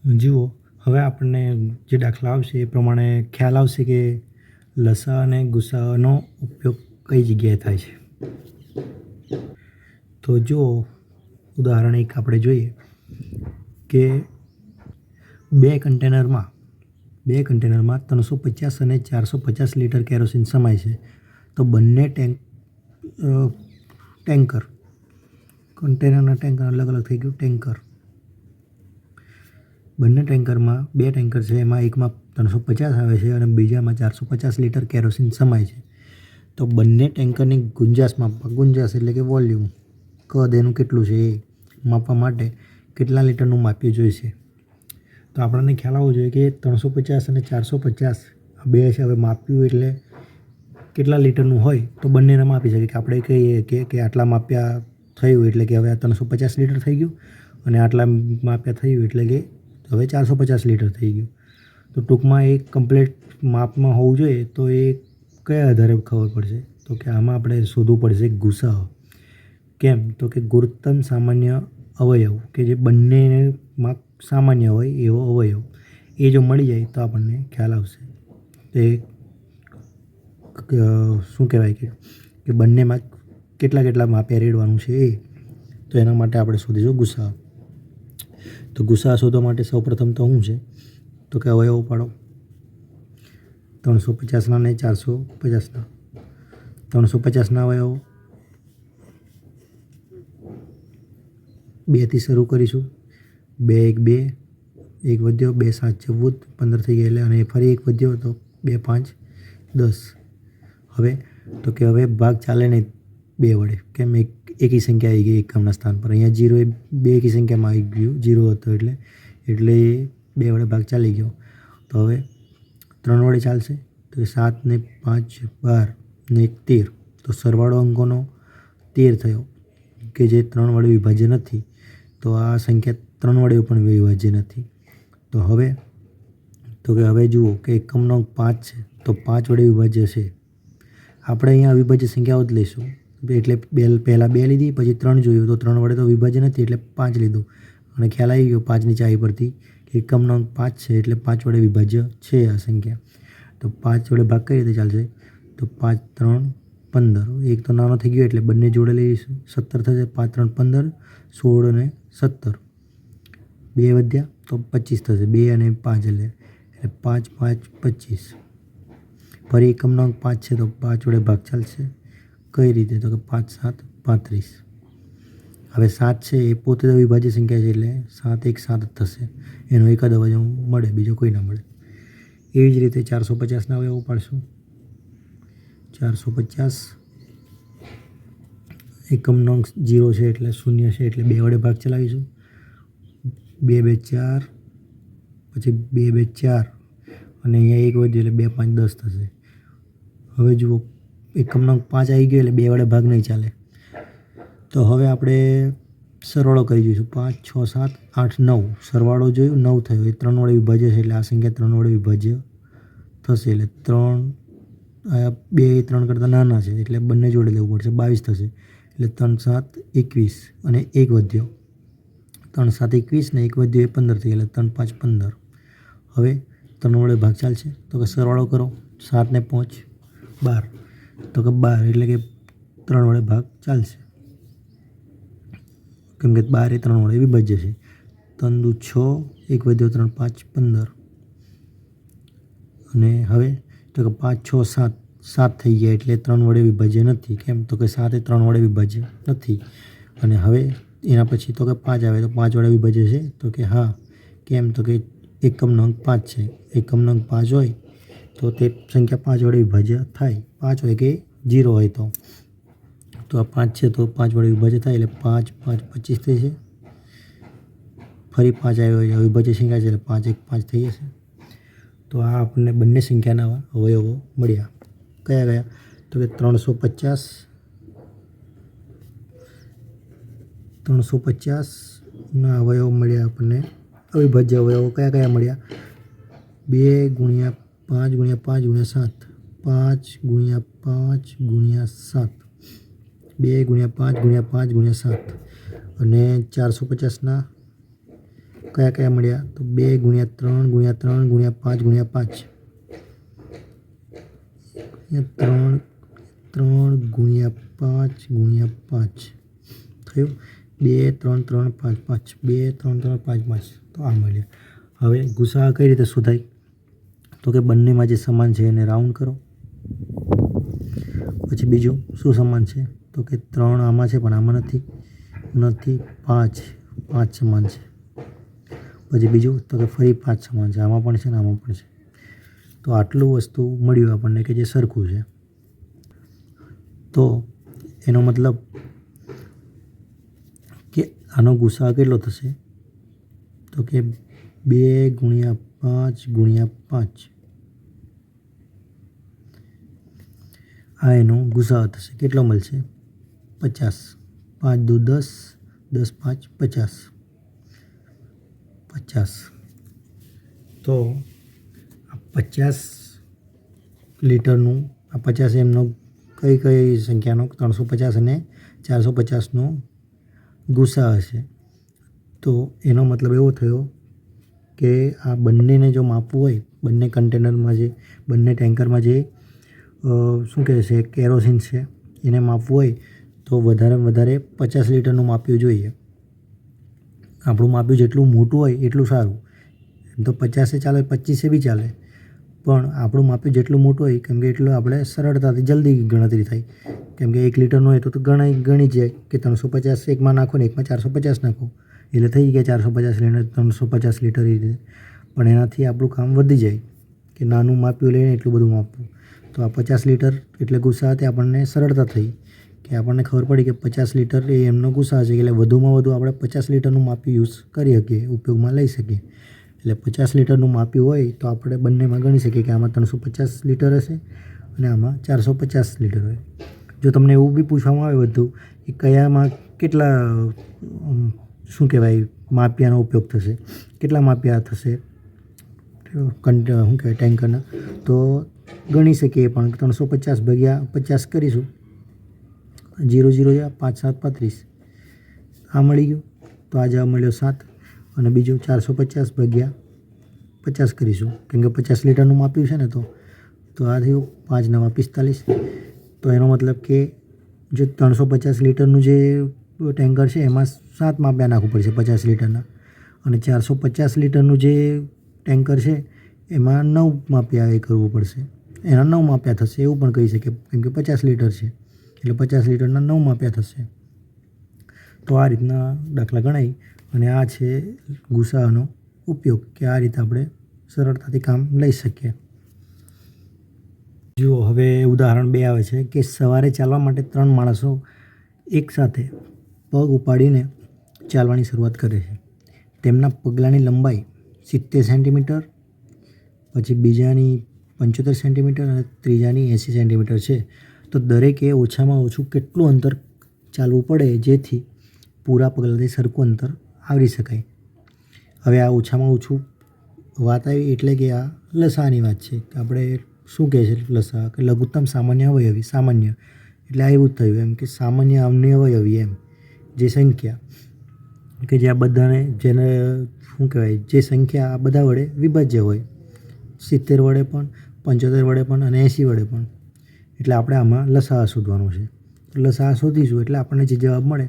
જુઓ, હવે આપણને જે દાખલા આવશે એ પ્રમાણે ખ્યાલ આવશે કે લસા અને ગુસાઅનો ઉપયોગ કઈ જગ્યાએ થાય છે. તો જુઓ, ઉદાહરણ એક આપણે જોઈએ કે બે કન્ટેનરમાં 350 અને 450 લીટર કેરોસીન સમાય છે. તો બંને ટેન્કર કન્ટેનરના ટેન્કર અલગ અલગ થઈ ગયું. બંને ટેન્કરમાં બે ટેન્કર છે, એમાં એકમાં 350 આવે છે અને બીજામાં 450 લીટર કેરોસીન સમાય છે. તો બંને ટેન્કરની ગુંજાશ માપવા, ગુંજાશ એટલે કે વોલ્યુમ, કદ એનું કેટલું છે એ માપવા માટે કેટલા લીટરનું માપ્યું જોઈશે. તો આપણને ખ્યાલ આવવો જોઈએ કે 350 અને 450 આ બે છે. હવે માપ્યું એટલે કેટલા લીટરનું હોય તો બંનેને માપી શકીએ કે આપણે કહીએ કે આટલા માપ્યા થયું એટલે કે હવે આ 350 લીટર થઈ ગયું અને આટલા માપ્યા થયું એટલે કે હવે 450 લીટર થઈ ગયું. તો ટૂંકમાં એ કમ્પ્લીટ માપમાં હોવું જોઈએ. તો એ કયા આધારે ખબર પડશે? તો કે આમાં આપણે શોધવું પડશે ગુસાઅ. કેમ? તો કે ગુરુત્તમ સામાન્ય અવયવ કે જે બંનેમાં સામાન્ય હોય એવો અવયવ, એ જો મળી જાય તો આપણને ખ્યાલ આવશે. એ શું કહેવાય કે બંનેમાં કેટલા માપ્યા રેડવાનું છે એ. તો એના માટે આપણે શોધીશું ગુસાઅ. તો ગુસાઅ શોધવા માટે સૌપ્રથમ તો શું છે? તો કે અવયવો પાડો 350ના અને 450ના. 350ના અવયવો 2થી શરૂ કરીશું. 2 1 2, 1 વધ્યો, 2 7 14, 15 થઈ ગયા એટલે, અને ફરી 1 વધ્યો તો 2 5 10. હવે તો કે હવે ભાગ ચાલે નહીં 2 વડે. કેમ? એકી સંખ્યા આવી ગઈ એકમના સ્થાન પર. અહીંયા 0 એ 2 એકી સંખ્યામાં આવી ગયું, 0 હતો એટલે એ 2 વડે ભાગ ચાલી ગયો. તો હવે 3 વડે ચાલશે. તો 7 ને 5 12 ને 1 13. તો સરવાળો અંકોનો 13 થયો કે જે 3 વડે વિભાજ્ય નથી. તો આ સંખ્યા 3 વડે પણ વિભાજ્ય નથી. તો કે હવે જુઓ કે એકમનો અંક 5 છે તો 5 વડે વિભાજ્ય છે. આપણે અહીંયા અવિભાજ્ય સંખ્યાઓ જ લઈશું. એટલે પહેલાં 2 લીધી, પછી 3 જોયું તો 3 વડે તો વિભાજ્ય નથી એટલે 5 લીધું. અને ખ્યાલ આવી ગયો 5ની ચાવી પરથી કે એકમનો અંક 5 છે એટલે 5 વડે વિભાજ્ય છે આ સંખ્યા. તો 5 વડે ભાગ કઈ રીતે ચાલશે? તો 5 3 15. એક તો નાનો થઈ ગયો એટલે બંને જોડે લઈશું. 17 થશે. 5 3 15, 16 અને 17. 2 વધ્યા તો 25 થશે. 2 અને 5 એટલે 5 5 25. ફરી એકમનો અંક 5 છે તો 5 વડે ભાગ ચાલશે. કઈ રીતે? તો કે 5 7 35. હવે 7 છે એ પોતે તો વિભાજ્ય સંખ્યા છે એટલે 7 1 7 જ થશે. એનો એક જ અવયવ મળે, બીજો કોઈ ના મળે. એવી જ રીતે 450ના અવયવો પાડશું. 450 એકમનો અંક 0 છે એટલે 0 છે એટલે 2 વડે ભાગ ચલાવીશું. 2 2 4, પછી 2 2 4 અને અહીંયા 1 વધ્યો એટલે 2 5 10 થશે. હવે જુઓ એકમનો અંક 5 આવી ગયો એટલે 2 વડે ભાગ નહીં ચાલે. તો હવે આપણે સરવાળો કરી જોઈશું. 5 6 7 8 9. સરવાળો જોયું 9 થયો. એ 3 વડે વિભાજ્ય છે એટલે આ સંખ્યા 3 વડે વિભાજ્ય થશે. એટલે 3 2 એ 3 કરતાં નાના છે એટલે બંને જોડે લેવું પડશે. 22 થશે. એટલે 3 7 21 અને 1 વધ્યો. 3 7 21 ને 1 વધ્યો એ 15 થઈ ગયા એટલે 3 5 15. હવે 3 વડે ભાગ ચાલશે તો કે સરવાળો કરો. 7 ને 5 12. તો કે 12 એટલે કે 3 વડે ભાગ ચાલશે. કેમ કે 12 એ 3 વડે વિભાજ્ય છે. 3 દુ 6, 1 વધ્યો 3 5 15. અને હવે તો કે 5 6 7 7 થઈ ગયા એટલે 3 વડે વિભાજ્ય નથી. કેમ? તો કે 7 એ 3 વડે વિભાજ્ય નથી. અને હવે એના પછી તો કે 5 આવે તો 5 વડે વિભાજ્ય છે. તો કે હા. કેમ? તો કે એકમનો અંક 5 છે. એકમનો અંક 5 હોય તો તે સંખ્યા 5 વડે વિભાજ્ય થાય. 5 હોય કે 0 હોય તો આ 5 છે તો 5 વડે વિભાજ્ય થાય એટલે 5 5 25 થઈ છે. ફરી 5 આવ્યો એટલે અવિભાજ્ય સંખ્યા છે એટલે 5 1 5 થઈ જશે. તો આ આપણને બંને સંખ્યાના અવયવો મળ્યા. કયા? તો કે 350ના અવયવો મળ્યા આપણને. અવિભાજ્ય અવયવો કયા મળ્યા? 2 × 5 × 5 × 7. 5 × 5 × 7. 2 × 5 × 5 × 7. અને 450ના કયા કયા મળ્યા? તો 2 ગુણ્યા 3 ગુણ્યા 3 ગુણ્યા 5 ગુણ્યા 5 3 3 ગુણ્યા 5 ગુણ્યા 5 થયું 2 3 3 5 5 2 3 3 5 5 તો આ મળ્યા. હવે ગુસાઅ કઈ રીતે શોધાય? તો કે બંનેમાં જે સમાન છે એને રાઉન્ડ કરો. પછી બીજું શું સમાન છે? તો કે 3 આમાં છે પણ આમાં નથી 5 સમાન છે. પછી બીજું તો કે ફરી 5 સમાન છે, આમાં પણ છે ને આમાં પણ છે. તો આટલું વસ્તુ મળ્યું આપણને કે જે સરખું છે. તો એનો મતલબ કે આનો ગુસાઅ કેટલો થશે? તો કે 2 ગુણ્યા 5 ગુણ્યા 5 આ એનો ગુસાઅ થશે. કેટલો મળશે? 50. 5 દુ 10 10 5 50 50. તો આ 50 લીટરનું આ 50 એમનો કઈ સંખ્યાનો 350 અને 450નો ગુસાઅ હશે. તો એનો મતલબ એવો થયો કે આ બંનેને જો માપવું હોય, બંને કન્ટેનરમાં જે બંને ટેન્કરમાં જે શું કહે છે કેરોસીન છે એને માપવું હોય તો વધારે 50 લીટરનું માપ્યું જોઈએ. આપણું માપ્યું જેટલું મોટું હોય એટલું સારું. એમ તો 50 ચાલે 25 બી ચાલે, પણ આપણું માપ્યું જેટલું મોટું હોય કેમ કે એટલું આપણે સરળતાથી જલ્દી ગણતરી થાય. કેમ કે 1 લીટરનું હોય તો ગણી જાય કે 350 એકમાં નાખો ને એકમાં 450 નાખો એટલે થઈ ગયા 450 લીટર 350 લીટર એ રીતે. પણ એનાથી આપણું કામ વધી જાય કે નાનું માપ્યું લઈને એટલું બધું માપવું. તો આ 50 લીટર એટલે ગુસાઅથી આપણને સરળતા થઈ કે આપણને ખબર પડી કે 50 લીટર એ એમનો ગુસાઅ છે એટલે વધુમાં વધુ આપણે 50 લીટરનું માપ્યું યુઝ કરી શકીએ, ઉપયોગમાં લઈ શકીએ. એટલે 50 લીટરનું માપ્યું હોય તો આપણે બંનેમાં ગણી શકીએ કે આમાં 350 લીટર હશે અને આમાં 450 લીટર હોય. જો તમને એવું બી પૂછવામાં આવે બધું કે કયામાં કેટલા શું કહેવાય માપિયાનો ઉપયોગ થશે, કેટલા માપિયા થશે શું કહેવાય ટેન્કરના, તો ગણી શકીએ પણ 350 ભાગ્યા 50 કરીશું 0 0 5 7 35 આ મળી ગયું. તો આ જવાબ મળ્યો 7. અને બીજું 450 ભાગ્યા 50 કરીશું કેમ કે 50 લીટરનું માપ્યું છે ને તો આ થયું 5 9 45. તો એનો મતલબ કે જો 350 લીટરનું જે ટેન્કર છે એમાં 7 માપ્યા નાખવું પડશે 50 લીટરના, અને 450 લીટરનું જે ટેન્કર છે એમાં 9 માપ્યા એ કરવું પડશે. એના 9 માપ્યા થશે એવું પણ કહી શકીએ કેમ કે 50 લીટર છે એટલે 50 લીટરના 9 માપ્યા થશે. તો આ રીતના દાખલા ગણાય અને આ છે ગુસાઅનો ઉપયોગ કે આ રીતે આપણે સરળતાથી કામ લઈ શકીએ. જુઓ હવે ઉદાહરણ 2 આવે છે કે સવારે ચાલવા માટે 3 માણસો એકસાથે પગ ઉપાડીને ચાલવાની શરૂઆત કરે છે. તેમના પગલાંની લંબાઈ 70 સેન્ટીમીટર, પછી બીજાની 75 સેન્ટીમીટર અને ત્રીજાની 80 સેન્ટીમીટર છે. તો દરેકે ઓછામાં ઓછું કેટલું અંતર ચાલવું પડે જેથી પૂરા પગલાંથી સરખું અંતર આવરી શકાય. હવે આ ઓછામાં ઓછું વાત આવી એટલે કે આ લસાઅની વાત છે કે આપણે શું કહે છે લસાઅ કે લઘુત્તમ સામાન્ય અવયવી. સામાન્ય એટલે આ એવું જ થયું એમ કે સામાન્ય અવયવી એમ જે સંખ્યા કે જે આ બધાને જેને શું કહેવાય જે સંખ્યા આ બધા વડે વિભાજ્ય હોય, 70 વડે પણ 75 વડે પણ અને 80 વડે પણ. એટલે આપણે આમાં લસાઅ શોધવાનો છે. લસાઅ શોધીશું એટલે આપણને જે જવાબ મળે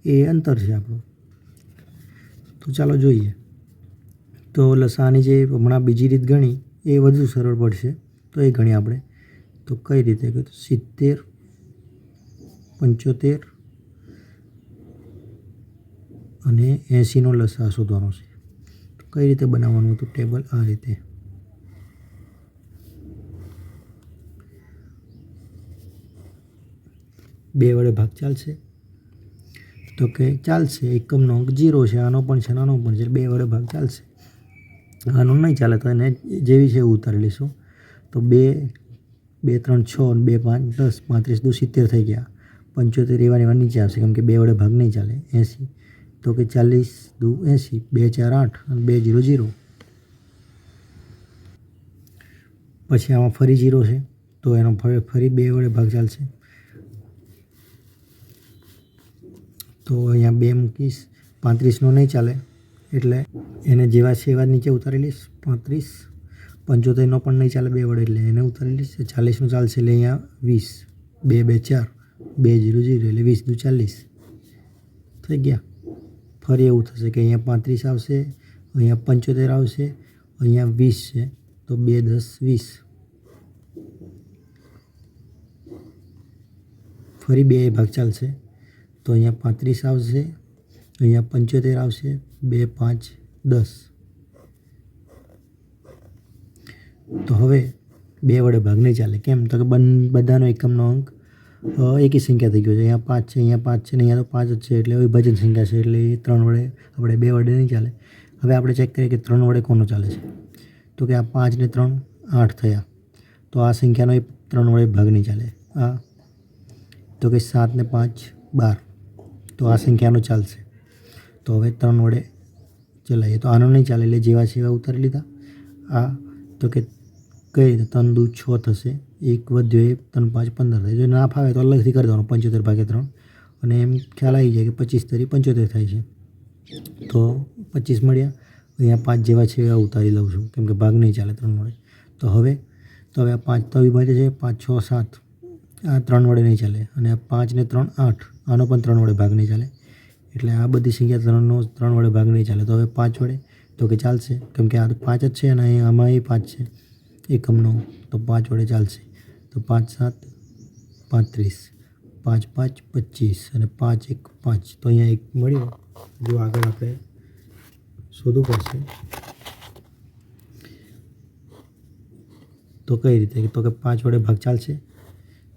એ અંતર છે આપણું. તો ચાલો જોઈએ. તો લસાઅની જે હમણાં બીજી રીત ગણી એ વધુ સરળ પડશે તો એ ગણી આપણે. તો કઈ રીતે કે 70 75 અને 80નો લસાઅ શોધવાનો છે. તો કઈ રીતે બનાવવાનું હતું ટેબલ? આ રીતે. બે વડે ભાગ ચાલશે? તો કે ચાલશે. એકમનો અંક 0 છે, આનો પણ છે આનો પણ છે, 2 વડે ભાગ ચાલશે. આનો નહીં ચાલે તો એને જેવી છે એવું ઉતારી લઈશું. તો 2 2 3 6 અને 2 5 10 35 દુ 70 થઈ ગયા. 75 એવા નીચે આવશે કેમ કે 2 વડે ભાગ નહીં ચાલે. 80 તો કે 40 દુ 80, 2 4 8 અને 2 0 0. પછી આમાં ફરી 0 છે તો એનો ફરી 2 વડે ભાગ ચાલશે. તો અહીંયા 2 મૂકીશ. 35નો નહીં ચાલે એટલે એને જેવા છે એવા નીચે ઉતારી લઈશ. 35 75નો પણ નહીં ચાલે 2 વડે એટલે એને ઉતારી લઈશ. 40નું ચાલશે એટલે અહીંયા 20 2 2 4 2 0 0 એટલે 20 દુ 40 થઈ ગયા. ફરી એવું થશે કે અહીંયા 35 આવશે, અહીંયા 75 આવશે, અહીંયા 20 છે તો 2 10 20. ફરી 2 ભાગ ચાલશે તો અહીંયા 35 આવશે, અહીંયા 75 આવશે, 2 5 10. તો હવે 2 વડે ભાગ નહીં ચાલે. કેમ? તો કે બધાનો એકમનો અંક એકી સંખ્યા થઈ ગયો છે. અહીંયા 5 છે, અહીંયા 5 છે ને અહીંયા તો 5 જ છે એટલે વિભાજન સંખ્યા છે એટલે એ 3 વડે આપણે 2 વડે નહીં ચાલે. હવે આપણે ચેક કરીએ કે 3 વડે કોનો ચાલે છે. તો કે આ 5 ને 3 8 થયા તો આ સંખ્યાનો એ 3 વડે ભાગ નહીં ચાલે. આ તો કે 7 ને 5 12 તો આ સંખ્યાનો ચાલશે. તો હવે 3 વડે ચલાવીએ તો આનો નહીં ચાલે એટલે જેવા છે એવા ઉતારી લીધા. આ તો કે કઈ રીતે 3 દુ 6 થશે, એક વધ્યો એ 3 5 15 થાય. જો ના ફાવે તો અલગથી કરી દેવાનું 75/3 અને એમ ખ્યાલ આવી જાય કે 25 તરી 75 થાય છે. તો 25 મળ્યા. અહીંયા 5 જેવા છે એવા ઉતારી લઉં છું કેમ કે ભાગ નહીં ચાલે 3 વડે. તો હવે આ 5 તો વિભાજ્ય છે 5 6 7 આ 3 વડે નહીં ચાલે અને આ 5 ને 3 8 આનો પણ 3 વડે ભાગ નહીં ચાલે એટલે આ બધી સંખ્યા 3 વડે ભાગ નહીં ચાલે. તો હવે 5 વડે તો કે ચાલશે કેમ કે આ તો 5 જ છે અને આમાં એ 5 છે એકમનો તો 5 વડે ચાલશે. તો 5 7 35 5 5 25 અને 5 1 5 તો અહીંયા 1 મળ્યો. જો આગળ આપણે શોધવું પડશે તો કઈ રીતે તો કે 5 વડે ભાગ ચાલશે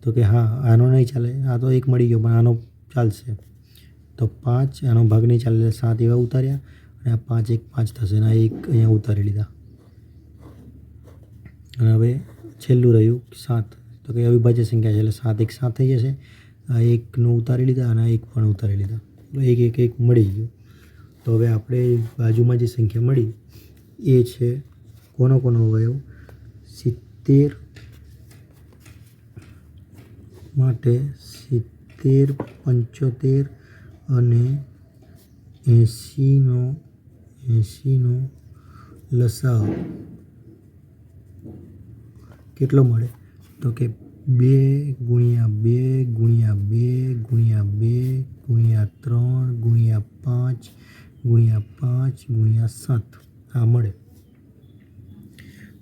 તો કે હા આનો નહીં ચાલે. આ તો 1 મળી ગયો પણ આનો ચાલશે. તો 5 આનો ભાગ નહીં ચાલે એટલે 7 એવા ઉતાર્યા અને આ 5 1 5 થશે અને આ 1 અહીંયા ઉતારી લીધા. અને હવે છેલ્લું રહ્યું 7 તો કે અવિભાજ્ય સંખ્યા છે એટલે 7 1 7 થઈ જશે. આ 1નું ઉતારી લીધા અને આ 1 પણ ઉતારી લીધા. 1 1 1 મળી ગયું. તો હવે આપણે બાજુમાં જે સંખ્યા મળી એ છે કોનો અવયવ 70 માટે 70 75 અને 80નો લસાઅ કેટલો મળે તો કે 2 × 2 × 2 × 2 × 3 × 5 × 5 × 7 આ મળે.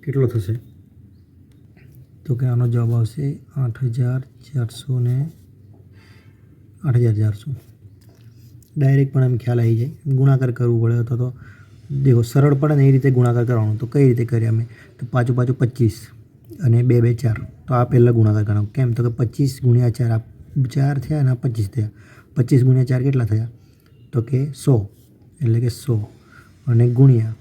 કેટલો થશે તો કે આનો જવાબ આવશે 8400 ને 8400. ડાયરેક્ટ પણ એમ ખ્યાલ આવી જાય. ગુણાકાર કરવું પડે તો દેખો સરળ પડે ને એ રીતે ગુણાકાર કરવાનો. તો કઈ રીતે કરીએ અમે તો પાછું 25 અને 2 2 4 તો આ પહેલાં ગુણાકાર કરવાનો. કેમ તો કે 25 × 4 આ 4 થયા અને આ 25 થયા. 25 × 4 કેટલા થયા તો કે 100 એટલે કે 100 અને ગુણ્યા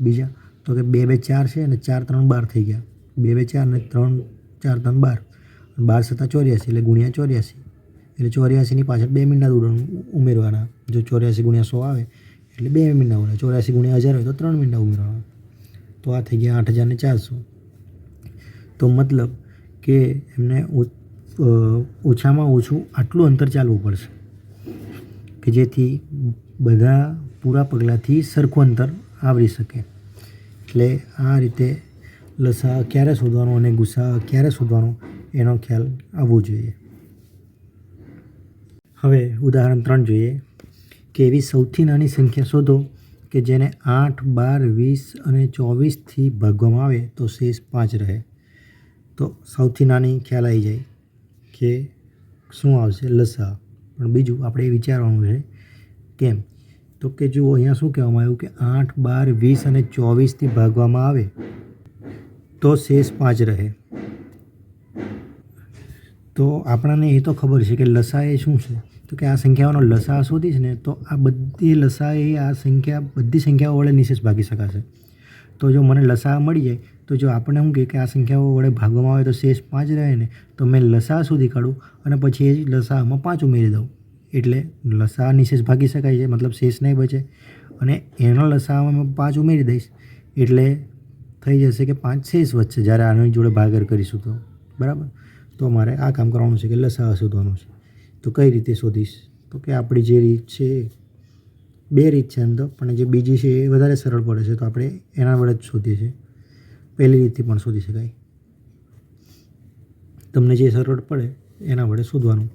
બીજા તો કે 2 2 4 છે અને 4 3 12 થઈ ગયા. 2 2 4 અને 3 4 3 12 12 7 84 એટલે ગુણ્યા 84 એટલે 84ની પાછળ 2 મિનિટના ઉમેરવાના. જો 84 × 100 આવે એટલે 2 મિનિટના ઉમેરવાના. 84 × 1000 હોય તો 3 મિનિટના ઉમેરવાના. તો આ થઈ ગયા 8400. તો મતલબ કે એમને ઓછામાં ઓછું આટલું અંતર ચાલવું પડશે કે જેથી બધા પૂરા પગલાંથી સરખું અંતર આવરી શકે. એટલે આ રીતે લસા ક્યારે શોધવાનો અને ગુસા ક્યારે શોધવાનો એનો ખ્યાલ આવવો જોઈએ. હવે ઉદાહરણ 3 જોઈએ કે એવી સૌથી નાની સંખ્યા શોધો કે જેને 8 12 20 અને 24થી ભાગવામાં આવે તો શેષ 5 રહે. તો સૌથી નાની ખ્યાલ આવી જાય કે શું આવશે લસા. પણ બીજું આપણે એ વિચારવાનું છે કેમ તો કે જુઓ અહીંયા શું કહેવામાં આવ્યું કે 8 12 20 અને 24થી ભાગવામાં આવે તો શેષ 5 રહે. તો આપણને એ તો ખબર છે કે લસા એ શું છે તો કે આ સંખ્યાઓનો લસા શોધીશ ને તો આ બધી લસા એ આ સંખ્યા બધી સંખ્યાઓ વડે નિશેષ ભાગી શકાશે. તો જો મને લસા મળી જાય તો જો આપણે શું કહે કે આ સંખ્યાઓ વડે ભાગવામાં આવે તો શેષ 5 રહે ને તો મેં લસા શોધી કાઢું અને પછી એ લસામાં 5 ઉમેરી દઉં એટલે લસા નિશેષ ભાગી શકાય છે મતલબ શેષ નહીં બચે. અને એનો લસામાં મેં 5 ઉમેરી દઈશ એટલે થઈ જશે કે 5 શેષ વધશે જ્યારે આની જોડે ભાગાકાર કરીશું તો બરાબર. તો મારે આ કામ કરવાનું છે કે લસા શોધવાનું છે. તો કઈ રીતે શોધીશ તો કે આપણી જે રીત છે બે રીત છે એમ તો, પણ જે બીજી છે એ વધારે સરળ પડે છે, તો આપણે એના વડે જ શોધીએ છીએ. પહેલી રીતથી પણ શોધી શકાય. તમને જે સરળ પડે એના વડે શોધવાનું.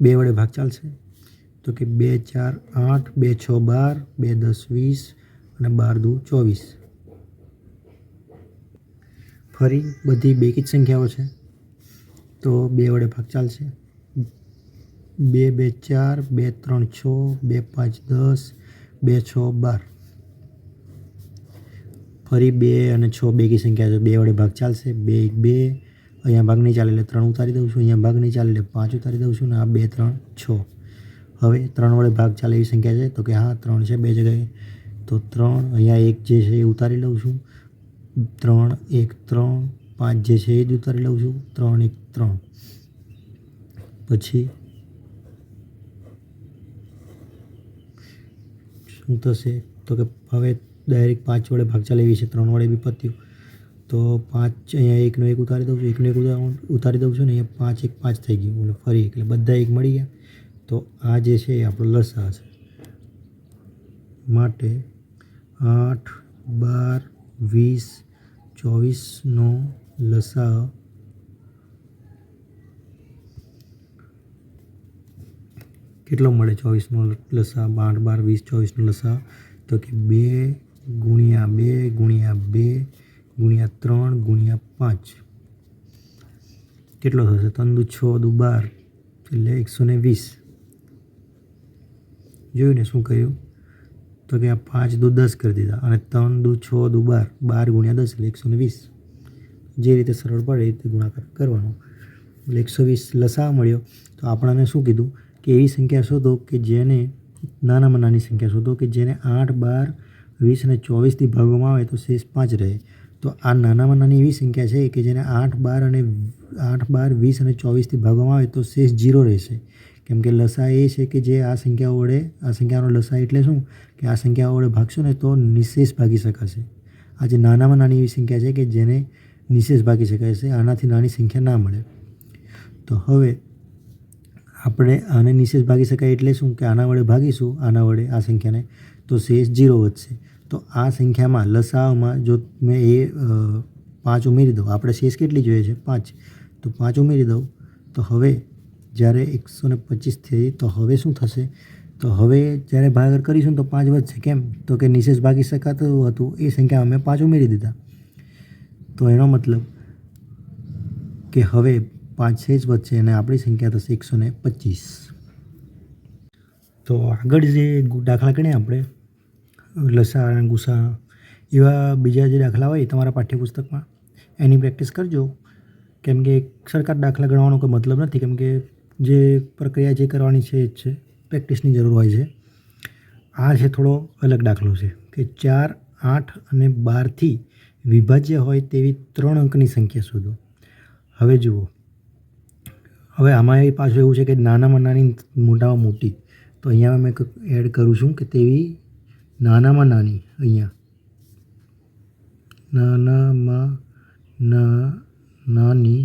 બે વડે ભાગ ચાલશે તો કે 2 4 8, 2 6 12, 2 10 20 અને 12 2 24. ફરી બધી બેકી જ સંખ્યાઓ છે તો બે વડે ભાગ ચાલશે. 2 2 4, 2 3 6, 2 5 10, 2 6 12. ફરી 2 અને 6 બેકી સંખ્યા છે, બે વડે ભાગ ચાલશે. 2 1 2, અહીંયા ભાગ નહીં ચાલે એટલે 3 ઉતારી દઉં છું, અહીંયા ભાગ નહીં ચાલે એટલે 5 ઉતારી દઉં છું, ને આ 2 3 6. હવે 3 વડે ભાગ ચાલે એવી સંખ્યા છે તો કે હા 3 છે બે જગ્યાએ, તો 3, અહીંયા 1 જે છે એ ઉતારી લઉં છું, 3 1 3, 5 જે છે એ જ ઉતારી લઉં છું, 3 1 3. પછી શું થશે તો કે હવે ડાયરેક્ટ 5 વડે ભાગ ચાલે એવી છે, 3 વડે બી પત્યું, તો 5 અહીંયા 1 નો 1 ઉતારી દઉં છું, 1 નો 1 ઉતારી દઉં છું ને અહીંયા 5 1 5 થઈ ગયું, બોલો ફરી એટલે બધા 1 મળી ગયા. તો આ જે છે એ આપણો લસા છે. માટે 8 12 20 24નો લસા કેટલો મળે? 24નો લસા, 8 12 20 24નો લસા તો કે 2 ગુણ્યા 2 ગુણ્યા 2 ગુણ્યા 3 ગુણ્યા 5. કેટલો થશે? 3 દુ 6 દુ 12 એટલે 120. જોયું ને શું કર્યું તો કે આ 5 દુ 10 કરી દીધા અને 3 દુ 6 દુ 12, 12 ગુણ્યા 10 એટલે 120. જે રીતે સરળ પડે એ રીતે ગુણાકાર કરવાનો એટલે 120 લસા મળ્યો. તો આપણને શું કીધું કે એવી સંખ્યા શોધો કે જેને નાનામાં નાની સંખ્યા શોધો કે જેને 8 12 20 અને 24થી ભાગવામાં આવે તો શેષ 5 રહે. તો આ નાનામાં નાની એવી સંખ્યા છે કે જેને 8 12 20 અને 24થી ભાગવામાં આવે તો શેષ 0 રહેશે. કેમ કે લસા એ છે કે જે આ સંખ્યાઓ વડે, આ સંખ્યાનો લસા એટલે શું કે આ સંખ્યાઓ વડે ભાગશો ને તો નિશેષ ભાગી શકાશે. આ જે નાનામાં નાની એવી સંખ્યા છે કે જેને નિશેષ ભાગી શકાય છે, આનાથી નાની સંખ્યા ના મળે. તો હવે આપણે આને નિશેષ ભાગી શકાય એટલે શું કે આના વડે ભાગીશું, આના વડે આ સંખ્યાને, તો શેષ 0 વધશે. તો આ સંખ્યામાં લસાઅમાં જો મેં એ 5 ઉમેરી દઉં, આપણે શેષ કેટલી જોઈએ છે? 5, તો 5 ઉમેરી દઉં તો હવે જ્યારે 125 થઈ તો હવે શું થશે? તો હવે જ્યારે ભાગાકાર કરીશું તો 5 વધશે. કેમ? તો કે નિશેષ ભાગી શકાતું હતું એ સંખ્યા અમે 5 ઉમેરી દીધા. તો એનો મતલબ કે હવે 5 શેષ વધશે અને આપણી સંખ્યા થશે 125. તો આગળ જે દાખલા ગણ્યા આપણે લસા અને ગુસા, એવા બીજા જે દાખલા હોય તમારા પાઠ્યપુસ્તકમાં એની પ્રેક્ટિસ કરજો. કેમ કે સરખા દાખલા ગણવાનો કોઈ મતલબ નથી, કેમ કે જે પ્રક્રિયા જે કરવાની છે એ જ છે, પ્રેક્ટિસની જરૂર હોય છે. આ છે થોડો અલગ દાખલો છે કે 4 8 અને 12થી વિભાજ્ય હોય તેવી 3 અંકની સંખ્યા શોધો. હવે જુઓ, હવે આમાં એ પાછું એવું છે કે નાનામાં નાની મોટામાં મોટી, તો અહીંયા મેં એડ કરું છું કે તેવી નાનામાં નાની, અહીંયા નાનામાં નાની,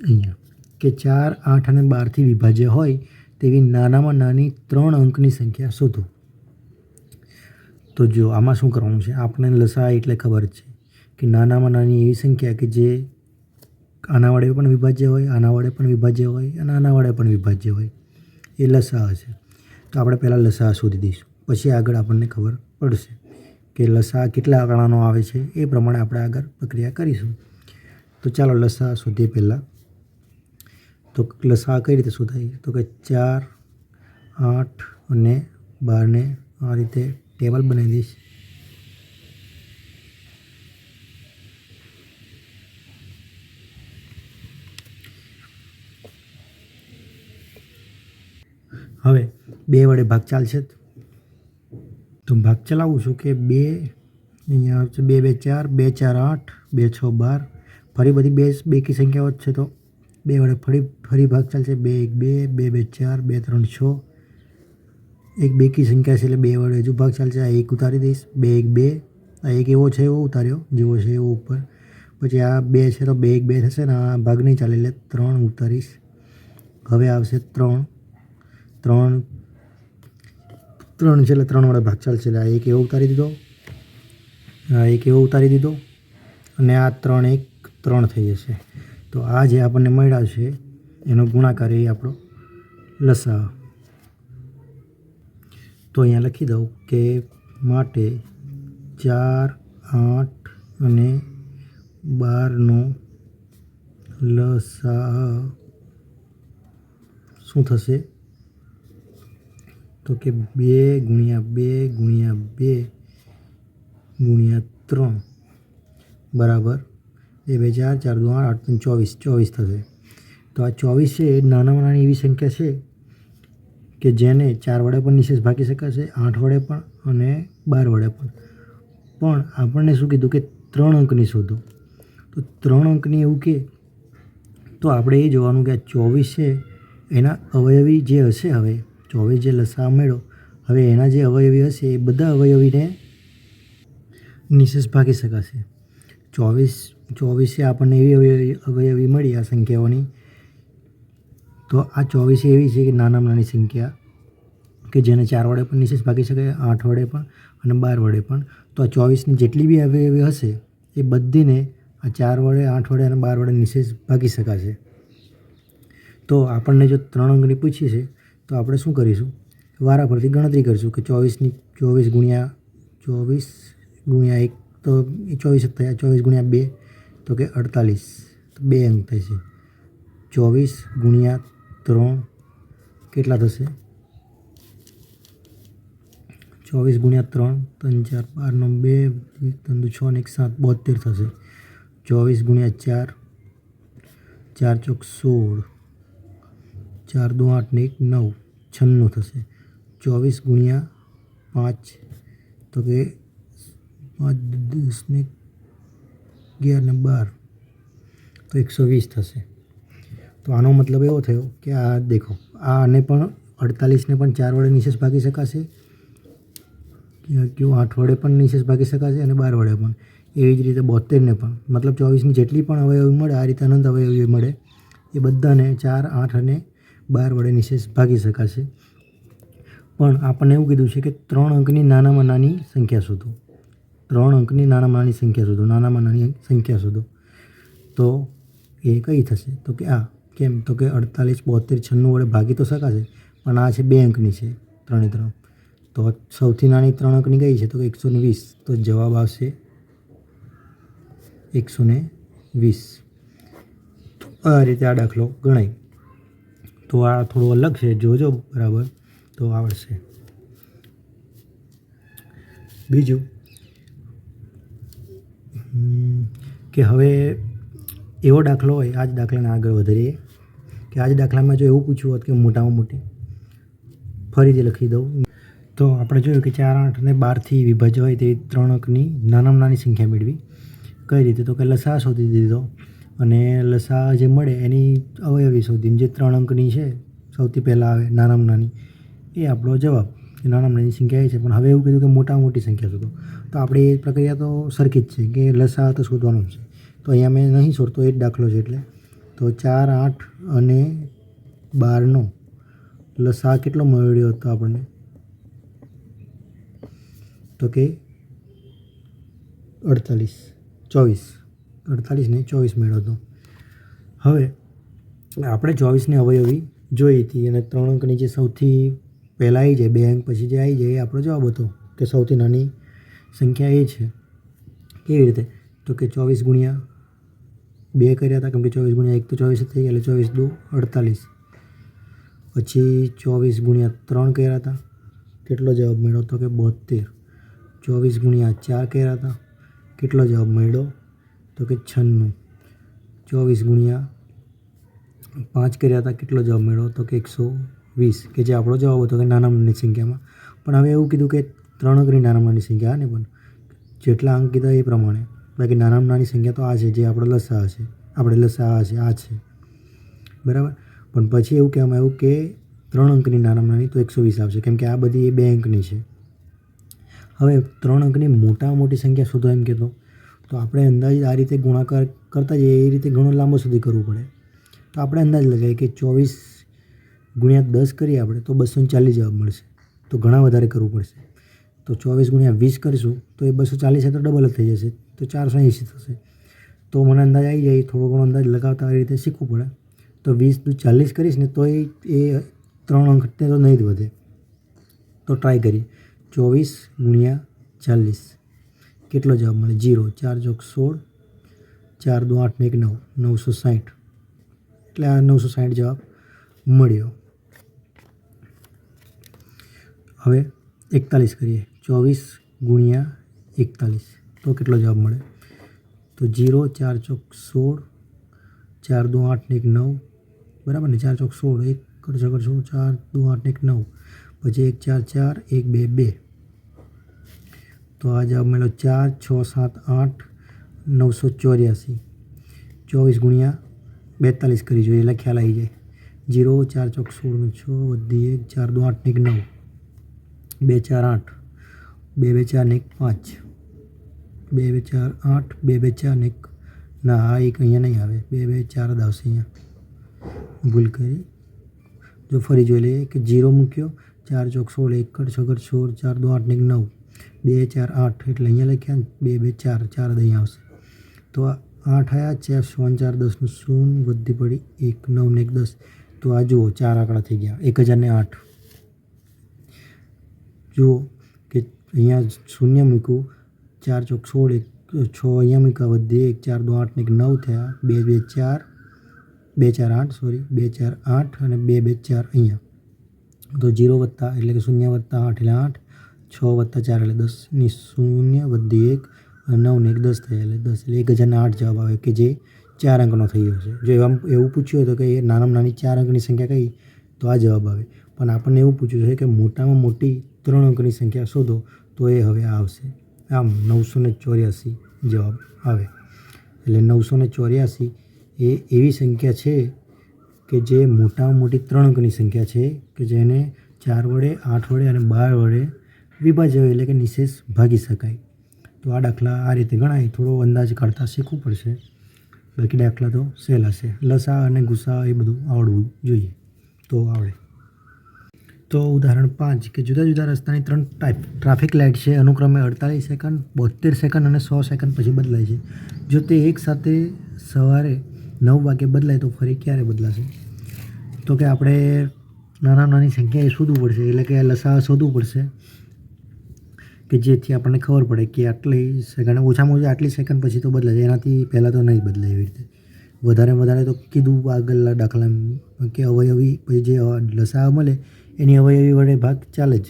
અહીંયા કે 4 8 અને 12થી વિભાજ્ય હોય તેવી નાનામાં નાની 3 અંકની સંખ્યા શોધો. તો જો આમાં શું કરવાનું છે, આપણે લસા એટલે ખબર જ છે કે નાનામાં નાની એવી સંખ્યા કે જે આના વડે પણ વિભાજ્ય હોય, આના વડે પણ વિભાજ્ય હોય અને આના વડે પણ વિભાજ્ય હોય, એ લસા હશે. તો આપણે પહેલાં લસા શોધી દઈશું, પછી આગળ આપણને ખબર પડશે કે લસા કેટલા આંકડાનો આવે છે, એ પ્રમાણે આપણે આગળ પ્રક્રિયા કરીશું. તો ચાલો લસા શોધીએ પહેલાં. તો લસા કઈ રીતે શોધાય? તો કે 4 8 અને 12ને આ રીતે ટેબલ બનાવી દઈશ. હવે 2 વડે ભાગ ચાલશે તો ભાગ ચલાવું છું કે 2 અહીંયા આવશે, 2 2 4, 2 4 8, 2 6 12. ફરી બધી બેકી સંખ્યાઓ જ છે તો 2 વડે ફરી ભાગ ચાલશે. 2 1 2, 2 2 4, 2 3 6. એક બેકી સંખ્યા છે એટલે 2 વડે હજુ ભાગ ચાલશે. આ 1 ઉતારી દઈશ. 2 1 2, આ 1 એવો છે એવો ઉતાર્યો, જેવો છે એવો ઉપર. પછી આ 2 છે તો 2 1 2 થશે ને આ ભાગ નહીં ચાલે એટલે 3 ઉતારીશ. હવે આવશે 3 3 3 છે એટલે 3 વડે ભાગ ચાલશે. એટલે આ એક એવો ઉતારી દીધો, આ એક એવો ઉતારી દીધો અને આ 3 1 3 થઈ જશે. તો આ જે આપણને મળ્યા છે એનો ગુણાકાર એ આપણો લસા. તો અહીંયા લખી દઉં કે માટે 4 8 અને 12નો લસા શું થશે? તો કે 2 ગુણ્યા 2 ગુણ્યા 2 ગુણ્યા 3 બરાબર 2 2 4 4 2 8 8 24 થશે. તો આ 24 છે એ નાનામાં નાની એવી સંખ્યા છે કે જેને 4 વડે પણ નિશેષ ભાગી શકાશે, 8 વડે પણ અને 12 વડે પણ. પણ આપણને શું કીધું કે 3 અંકની શોધો. તો 3 અંકની એવું કે તો આપણે એ જોવાનું કે આ 24 છે એના અવયવી જે હશે, હવે 24 જે લસા મળ્યો, હવે એના જે અવયવી હશે એ બધા અવયવીને નિશેષ ભાગી શકાશે. 24 છે આપણને એવી અવયવી મળી આ સંખ્યાઓની. તો આ 24 એવી છે કે નાનામાં નાની સંખ્યા કે જેને 4 વડે પણ નિશેષ ભાગી શકાય, 8 વડે પણ અને 12 વડે પણ. તો આ 24ની જેટલી બી અવયવી હશે એ બધીને આ 4 વડે, 8 વડે અને 12 વડે નિશેષ ભાગી શકાશે. તો આપણને જો 3 અંકની પૂછી છે તો આપણે શું કરીશું? વારા પરથી ગણતરી કરીશું કે 24 ગુણ્યા 1 તો 24 થયા, 24 ગુણ્યા 2 તો કે 48, તો 2 અંક થશે. 24 ગુણ્યા 3 કેટલા થશે? 24 ગુણ્યા 3 3 4 12 નો 2 3 6 ને 1 7 72 થશે. 24 ગુણ્યા 4 4 ચોક 16 4 2 8 ને 1 9 96 થશે. 24 ગુણ્યા 5 તો કે 5 10 ને 11 ને 12 તો 120 થશે. તો આનો મતલબ એવો થયો કે આ દેખો, આને પણ 48ને પણ 4 વડે નિશેષ ભાગી શકાશે, 8 વડે પણ નિશેષ ભાગી શકાશે અને 12 વડે પણ. એવી જ રીતે 72ને પણ, મતલબ 24ની જેટલી પણ અવયવી મળે, આ રીતે અનંત અવયવી મળે એ બધાને 4 8 અને 12 વડે નિશેષ ભાગી શકાશે. પણ આપણને એવું કીધું છે કે 3 અંકની નાનામાં નાની સંખ્યા શોધો. 3 અંકની નાનામાં નાની સંખ્યા શોધો, નાનામાં નાની સંખ્યા શોધો. તો એ કઈ થશે? તો કે આ. કેમ? તો કે 48 72 96 વડે ભાગી તો શકાશે પણ આ છે 2 અંકની છે 3 3. તો સૌથી નાની 3 અંકની કઈ છે? તો કે 120. તો જવાબ આવશે 120. આ રીતે આ દાખલો ગણાય. તો આ થોડું અલગ છે, જોજો બરાબર તો આવડશે. બીજું કે હવે એવો દાખલો હોય, આ જ દાખલાને આગળ વધારીએ કે આ જ દાખલામાં જો એવું પૂછ્યું હોત કે મોટામાં મોટી, ફરીથી લખી દઉં. તો આપણે જોયું કે 4 8 અને 12થી વિભાજ્ય હોય તે 3 અંકની નાનામાં નાની સંખ્યા મેળવી. કઈ રીતે? તો કે લસા શોધી દીધો અને લસા જે મળે એની અવયવી શોધીને જે 3 અંકની છે સૌથી પહેલાં આવે નાનામાં નાની, એ આપણો જવાબ. નાનામાં નાની સંખ્યા એ છે. પણ હવે એવું કીધું કે મોટામાં મોટી સંખ્યા શોધો. તો આપણે એ પ્રક્રિયા તો સરખી જ છે કે લસા તો શોધવાનું છે. તો અહીંયા મેં નહીં શોધતો, એ જ દાખલો છે એટલે. તો 4 8 અને 12નો લસા કેટલો મળ્યો હતો આપણને? તો કે 48 ને 24 મળ્યો હતો. હવે આપણે 24ની અવયવી જોઈ હતી અને 3 અંકની જે સૌથી પહેલાં આવી જાય, 2 અંક પછી જે આવી જાય એ આપણો જવાબ હતો કે સૌથી નાની સંખ્યા એ છે. કેવી રીતે? તો કે 24 ગુણ્યા 2 કર્યા હતા, કેમ કે 24 ગુણ્યા 1 તો 24 થઈ ગયા એટલે 24 2 48. પછી 24 ગુણ્યા 3 કર્યા હતા, કેટલો જવાબ મળ્યો? તો કે 72. 24 ગુણ્યા 4 કર્યા હતા, કેટલો જવાબ મળ્યો? તો કે 96. 24 ગુણ્યા 5 કર્યા હતા, કેટલો જવાબ મળ્યો? તો કે 120, કે જે આપણો જવાબ હતો કે નાનામાં નાની સંખ્યામાં. પણ હવે એવું કીધું કે 3 અંકની નાનામાં નાની સંખ્યા ને, પણ જેટલા અંક કીધા એ પ્રમાણે. બાકી નાનામાં નાની સંખ્યા તો આ છે જે આપણો લસા હશે, આ છે બરાબર. પણ પછી એવું કહેવામાં આવ્યું કે 3 અંકની નાનામાં નાની તો 120 આવશે, કેમ કે આ બધી એ 2 અંકની છે. હવે 3 અંકની મોટામાં મોટી સંખ્યા શોધો એમ કહેતો, તો આપણે અંદાજિત આ રીતે ગુણાકાર કરતા જઈએ એ રીતે ઘણો લાંબો સુધી કરવું પડે. તો આપણે અંદાજ લગાવીએ કે 24 ગુણ્યા 10 કરીએ આપણે તો 240 જવાબ મળશે. તો ઘણા વધારે કરવું પડશે. તો 24 ગુણ્યા 20 કરીશું તો એ 240 છે તો ડબલ જ થઈ જશે, તો 480 થશે. તો મને અંદાજ આવી જાય, થોડો ઘણો અંદાજ લગાવતા આવી રીતે શીખવું પડે. તો 20 × 40 કરીશ ને તો એ 3 અંકને તો નહીં જ વધે. તો ટ્રાય કરીએ. 24 ગુણ્યા 40 કેટલો જવાબ મળે? 0. 4 ચોક 16, 4 દુ 8 ને 1 9, 960. એટલે આ 960 જવાબ મળ્યો. હવે 41 કરીએ. 24 ગુણ્યા 41 તો કેટલો જવાબ મળે? તો 0, 4 ચોક 16, 4 દુ 8 ને 1 9, બરાબર ને? 4 ચોક 16, 1 કરશો 4 દુ 8 ને 1 9, પછી 1 4 4, 1 2 2. તો આ જવાબ મળ્યો 4 6 7 8 984. 24 ગુણ્યા 42 કરી જોઈએ એટલે ખ્યાલ આવી જાય. 0, 4 ચોક 16 6 વધી 1, 4 દુ 8 ને 1 9, 2 4 8, 2 2 4 ને 1 5, 2 2 4 8, 2 2 4 ને 1 ના, આ એક અહીંયા નહીં આવે, 2 2 4 જ આવશે. અહીંયા ભૂલ કરી. જો ફરી જોઈ લઈએ કે 0 મૂક્યો, 4 ચોક 16, 1 કર 6 16, 4 દુ 8 ને 1 9, 2 4 8 એટલે અહીંયા લખ્યા ને 2 2 4 4 જ અહીંયા આવશે. તો 8 આવ્યા, 4 4 10 નું 0 વધી પડી 1 9 ને 1 10. તો આ જુઓ 4 આંકડા થઈ ગયા, 1008. જુઓ કે અહીંયા 0 મૂક્યું, 4 ચોક 16, 6 અહીંયા મૂક્યા, વધી 1 4 દુ 8 ને 1 9 થયા, 2 2 4 2 4 8 સોરી 2 4 8 અને 2 2 4 અહીંયા. તો 0 વત્તા એટલે કે 0 વત્તા 8 એટલે 8, 6 વત્તા 4 એટલે 10 ની 0 વધી 1 અને 9 ને 1 10 થયા એટલે 10 એટલે 1008 જવાબ આવે કે જે 4 અંકનો થઈ ગયો છે. જો એવું પૂછ્યું હોય તો કે નાનામાં નાની 4 અંકની સંખ્યા કઈ, તો આ જવાબ આવે. પણ આપણને એવું પૂછ્યું છે કે મોટામાં મોટી 3 અંકની સંખ્યા શોધો, તો એ હવે આવશે. આમ 984 જવાબ આવે. એટલે 984 એ એવી સંખ્યા છે કે જે મોટામાં મોટી 3 અંકની સંખ્યા છે કે જેને 4 વડે 8 વડે અને 12 વડે વિભાજ્ય એટલે કે નિશેષ ભાગી શકાય. તો આ દાખલા આ રીતે ગણાય. થોડો અંદાજ કાઢતા શીખવું પડશે, બાકી દાખલા તો સહેલા છે. લસા અને ગુસા એ બધું આવડવું જોઈએ તો આવડે. તો ઉદાહરણ 5 કે જુદા જુદા રસ્તાની 3 ટ્રાફિક લાઇટ છે, અનુક્રમે 48 સેકન્ડ, 72 સેકન્ડ અને 100 સેકન્ડ પછી બદલાય છે. જો તે એક સાથે સવારે 9 વાગે બદલાય તો ફરી ક્યારે બદલાશે? તો કે આપણે નાની સંખ્યા એ શોધવું પડશે, એટલે કે લસા શોધવું પડશે કે જેથી આપણને ખબર પડે કે આટલી સેકન્ડ, ઓછામાં ઓછા આટલી સેકન્ડ પછી તો બદલાય, એનાથી પહેલાં તો નહીં બદલાય. એવી રીતે વધારે તો કીધું આગળના દાખલામાં કે અવયવી પછી જે લસા મળે એની અવયવી વડે ભાગ ચાલે જ,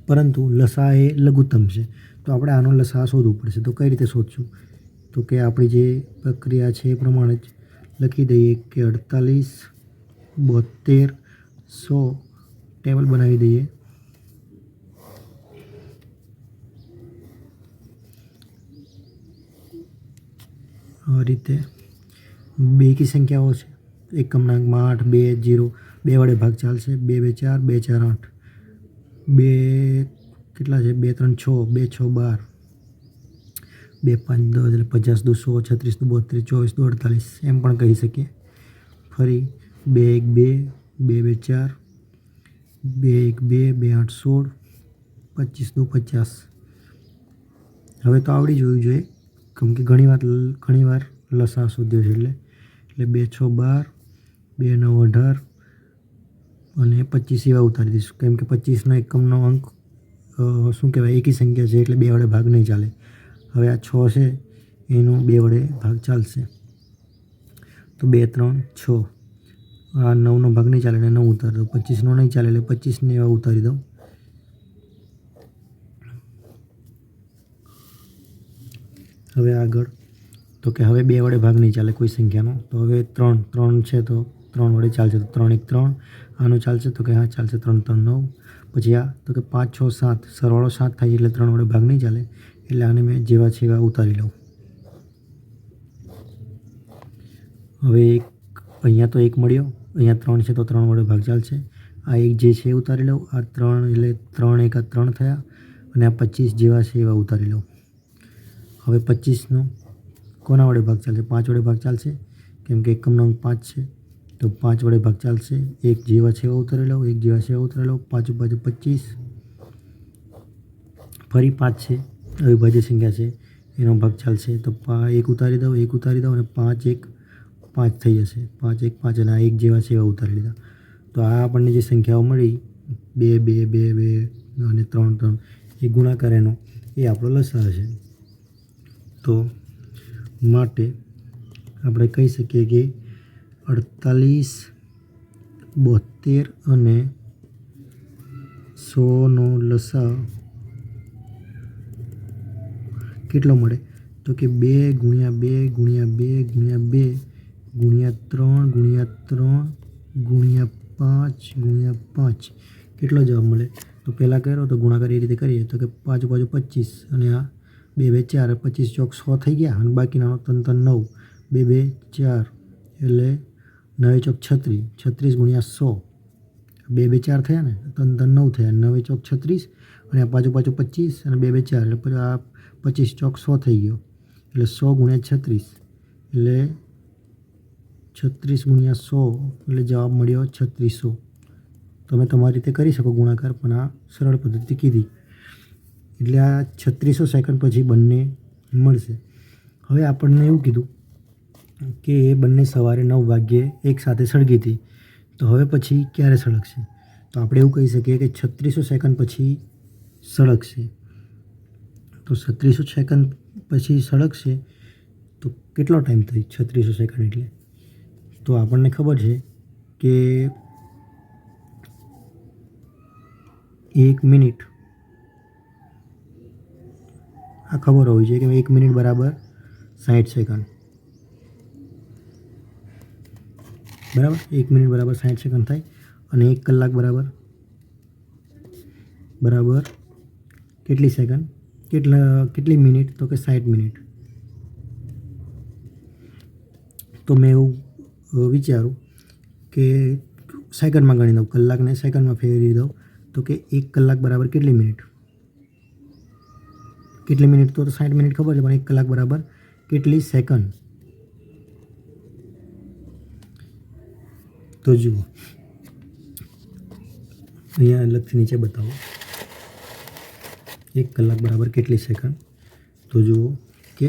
પરંતુ લસા એ લઘુત્તમ છે. તો આપણે આનો લસા શોધવું પડશે. તો કઈ રીતે શોધશું? તો કે આપણી જે પ્રક્રિયા છે એ પ્રમાણે જ લખી દઈએ કે 48, 72, 100 ટેબલ બનાવી દઈએ. આ રીતે બેકી સંખ્યાઓ છે. એકમ નાંકમાં 8, 2 0, 2 વડે ભાગ ચાલશે. 2 2 4, 2 4 8, 2 કેટલા છે? 2 3 6, 2 6 12, 2 5 10 એટલે 50 દુ 100, 36 દુ 32, 24 દુ 48 એમ પણ કહી શકીએ. ફરી 2 1 2, 2 2 4, 2 1 2, 2 8 16, 25 દુ 50. હવે તો આવડી જોવું જોઈએ, કેમ કે ઘણીવાર લસા શોધ્યો છે. એટલે 2 6 12, 2 9 18 અને 25 એવા ઉતારી દઈશું, કેમ કે 25નો એકમનો અંક શું કહેવાય એકી સંખ્યા છે એટલે 2 વડે ભાગ નહીં ચાલે. હવે આ 6 છે એનો 2 વડે ભાગ ચાલશે. તો 2 3 6, આ 9નો ભાગ નહીં ચાલે એટલે 9 ઉતારી દઉં. 25નો નહીં ચાલે એટલે 25ને એવા ઉતારી દઉં. હવે આગળ તો કે હવે 2 વડે ભાગ નહીં ચાલે કોઈ સંખ્યાનો, તો હવે 3 છે તો 3 વડે ચાલશે. તો 3 1 3, આનો ચાલશે તો કે હા ચાલશે. 3 3 9, પછી આ તો કે 5 6 7, સરવાળો 7 થાય એટલે 3 વડે ભાગ નહીં ચાલે, એટલે આને મેં જેવા છે એવા ઉતારી લઉં. હવે અહીંયા તો 1 મળ્યો, અહીંયા 3 છે તો 3 વડે ભાગ ચાલશે. આ 1 જે છે એ ઉતારી લઉં. આ 3 એટલે 3 1 3 થયા અને આ 25 જેવા છે એવા ઉતારી લઉં. હવે 25નો કોના વડે ભાગ ચાલશે? 5 વડે ભાગ ચાલશે, કેમ કે એકમનો અંક 5 છે, તો 5 વડે ભાગ ચાલશે. એક જેવા છે એવા ઉતારી લો, એક જેવા છે એવા ઉતારી લો. 5 બાજુ 25, ફરી 5 છે, અવિભાજ્ય સંખ્યા છે, એનો ભાગ ચાલશે. તો 1 ઉતારી દો, 1 ઉતારી દો, અને 5 1 5 થઈ જશે. 5 1 5, અને આ એક જેવા છે એવા ઉતારી લીધા. તો આ આપણને જે સંખ્યાઓ મળી 2 2 2 2 અને 3 3, એ ગુણાકાર એનો એ આપણો લસાઅ છે. તો માટે આપણે કહી શકીએ કે 48, 72 અને 100નો લસાઅ કેટલો મળે? તો કે 2 × 2 × 2 × 2 × 3 × 3 × 5 × 5 કેટલો જવાબ મળે? તો પહેલાં કર્યો તો ગુણાકાર એ રીતે કરીએ તો કે 5 બાજુ 25, અને આ 2 2 4, 25 ચોક 100 થઈ ગયા, અને બાકીના 3 3 9, 2 2 4 એટલે 9 ચોક 36, 36 × 100, 2 2 4 થયા ને, 3 3 9 થયા, 9 ચોક 36, અને આ પાછું 25, અને 2 2 4 એટલે આ 25 ચોક 100 થઈ ગયો, એટલે 100 × 36 એટલે 36 × 100 એટલે જવાબ મળ્યો 3600. તમે તમારી રીતે કરી શકો ગુણાકાર, પણ આ સરળ પદ્ધતિ કીધી. એટલે આ 3600 સેકન્ડ પછી બંને મળશે. હવે આપણને એવું કીધું કે એ બંને સવારે 9 વાગ્યે એકસાથે સળગી હતી, તો હવે પછી ક્યારે સળગશે? તો આપણે એવું કહી શકીએ કે 3600 સેકન્ડ પછી સળગશે. તો 3600 સેકન્ડ પછી સળગશે તો કેટલો ટાઈમ થઈ 3600 સેકન્ડ એટલે? તો આપણને ખબર છે કે 1 મિનિટ, આ ખબર હોવી જોઈએ કે 1 મિનિટ બરાબર 60 સેકન્ડ. બરાબર, 1 મિનિટ બરાબર 60 સેકન્ડ થાય, અને 1 કલાક બરાબર કેટલી સેકન્ડ, કેટલી મિનિટ? તો કે 60 મિનિટ. તો મેં એવું વિચારું કે સેકન્ડમાં ગણી દઉં, કલાકને સેકન્ડમાં ફેરવી દઉં, તો કે 1 કલાક બરાબર કેટલી મિનિટ? કેટલી મિનિટ તો 60 મિનિટ ખબર છે, પણ 1 કલાક બરાબર કેટલી સેકન્ડ? તો જુઓ, અહીંયા અલગથી નીચે બતાવો 1 કલાક બરાબર કેટલી સેકન્ડ. તો જુઓ કે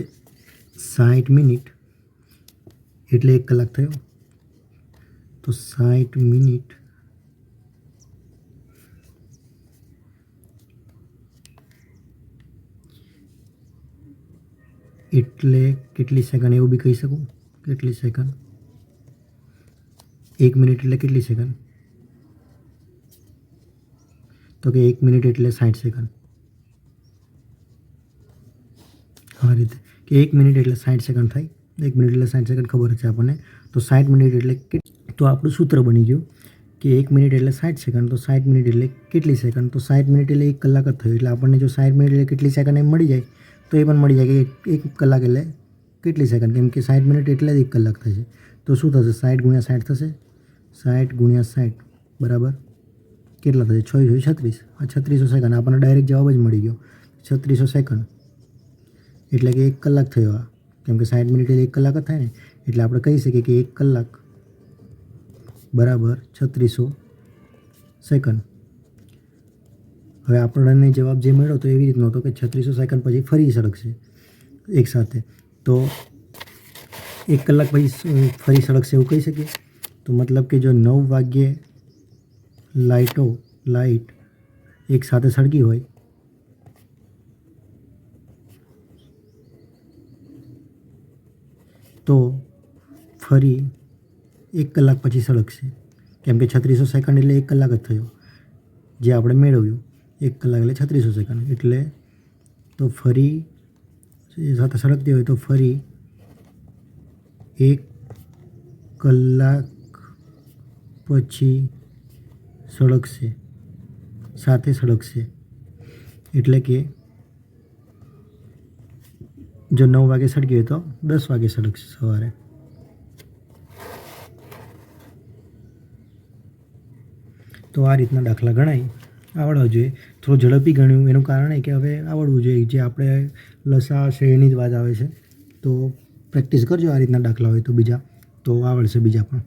60 મિનિટ એટલે 1 કલાક થયો. તો 60 મિનિટ એટલે કેટલી સેકન્ડ એવું બી કહી શકું. કેટલી સેકન્ડ? 1 મિનિટ એટલે કેટલી સેકન્ડ? તો કે 1 મિનિટ એટલે 60 સેકન્ડ. આ રીતે કે 1 મિનિટ એટલે 60 સેકન્ડ થાય. 1 મિનિટ એટલે 60 સેકન્ડ ખબર છે આપણને. તો 60 મિનિટ એટલે તો આપણું સૂત્ર બની ગયું કે 1 મિનિટ એટલે 60 સેકન્ડ. તો 60 મિનિટ એટલે કેટલી સેકન્ડ? તો 60 મિનિટ એટલે 1 કલાક જ થયું. એટલે આપણને જો 60 મિનિટ એટલે કેટલી સેકન્ડ એમ મળી જાય, તો એ પણ મળી જાય કે 1 કલાક એટલે કેટલી સેકન્ડ, કેમ કે 60 મિનિટ એટલે જ 1 કલાક થશે. તો શું થશે? 60 × 60 થશે. 60 × 60 બરાબર કેટલા થશે? 6 36. આ 3600 સેકન્ડ આપણને ડાયરેક્ટ જવાબ જ મળી ગયો. 3600 સેકન્ડ એટલે કે 1 કલાક થયો. આ કેમ કે 60 મિનિટ એટલે 1 કલાક જ થાય ને, એટલે આપણે કહી શકીએ કે 1 કલાક બરાબર 3600 સેકન્ડ. હવે આપણને જવાબ જે મળ્યો તો એવી રીતનો હતો કે 3600 સેકન્ડ પછી ફરી સળગશે એકસાથે. તો 1 કલાક પછી ફરી સળગશે એવું કહી શકીએ. તો મતલબ કે જો 9 વાગ્યે લાઇટ એકસાથે સળગી હોય તો ફરી 1 કલાક પછી સળગશે, કેમ કે 3600 સેકન્ડ એટલે 1 કલાક જ થયો જે આપણે મેળવ્યું. 1 કલાક એટલે 3600 સેકન્ડ એટલે તો ફરી સાથે સળગતી હોય તો ફરી 1 કલાક પછી સળગશે, સાથે સળગશે. એટલે કે જો 9 વાગે સળગી હોય તો 10 વાગે સળગશે સવારે. તો આ રીતના દાખલા ગણાય આવડવા જોઈએ. થોડું ઝડપી ગણ્યું એનું કારણ એ કે હવે આવડવું જોઈએ. જે આપણે લસા શ્રેણીની જ વાત આવે છે, તો પ્રેક્ટિસ કરજો આ રીતના દાખલા હોય તો બીજા તો આવડશે બીજા પણ.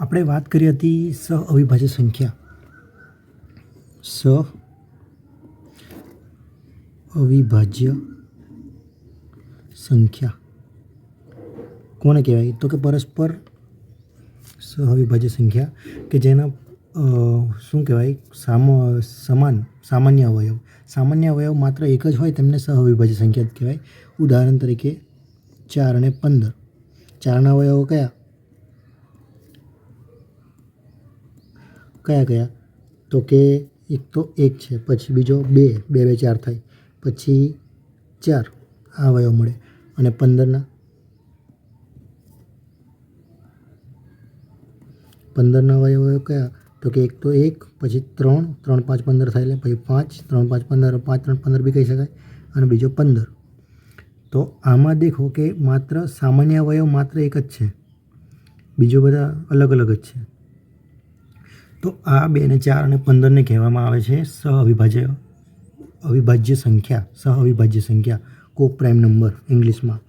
આપણે વાત કરી હતી સહઅવિભાજ્ય સંખ્યા. સહઅવિભાજ્ય સંખ્યા કોને કહેવાય? તો કે પરસ્પર સહઅવિભાજ્ય સંખ્યા કે જેના શું કહેવાય સામાન્ય અવયવ. સામાન્ય અવયવ માત્ર એક જ હોય તેમને સહઅવિભાજ્ય સંખ્યા જ કહેવાય. ઉદાહરણ તરીકે 4 અને 15. 4ના અવયવો કયા કયા? તો કે એક તો 1 છે, પછી બીજો 2, 2 2 4 થાય, પછી 4 આ અવયવ મળે. અને 15ના અવયવો કયા? તો કે એક તો 1, પછી 3 3 5 15 થાય, એટલે પછી 5 3 5 15 5 3 15 બી કહી શકાય, અને બીજો 15. તો આમાં દેખો કે માત્ર સામાન્ય અવયવ માત્ર એક જ છે, બીજો બધા અલગ અલગ જ છે. તો આ 2 ને 4 અને 15ને કહેવામાં આવે છે અવિભાજ્ય સંખ્યા. સહઅવિભાજ્ય સંખ્યા, કોપ્રાઇમ નંબર ઇંગ્લિશમાં.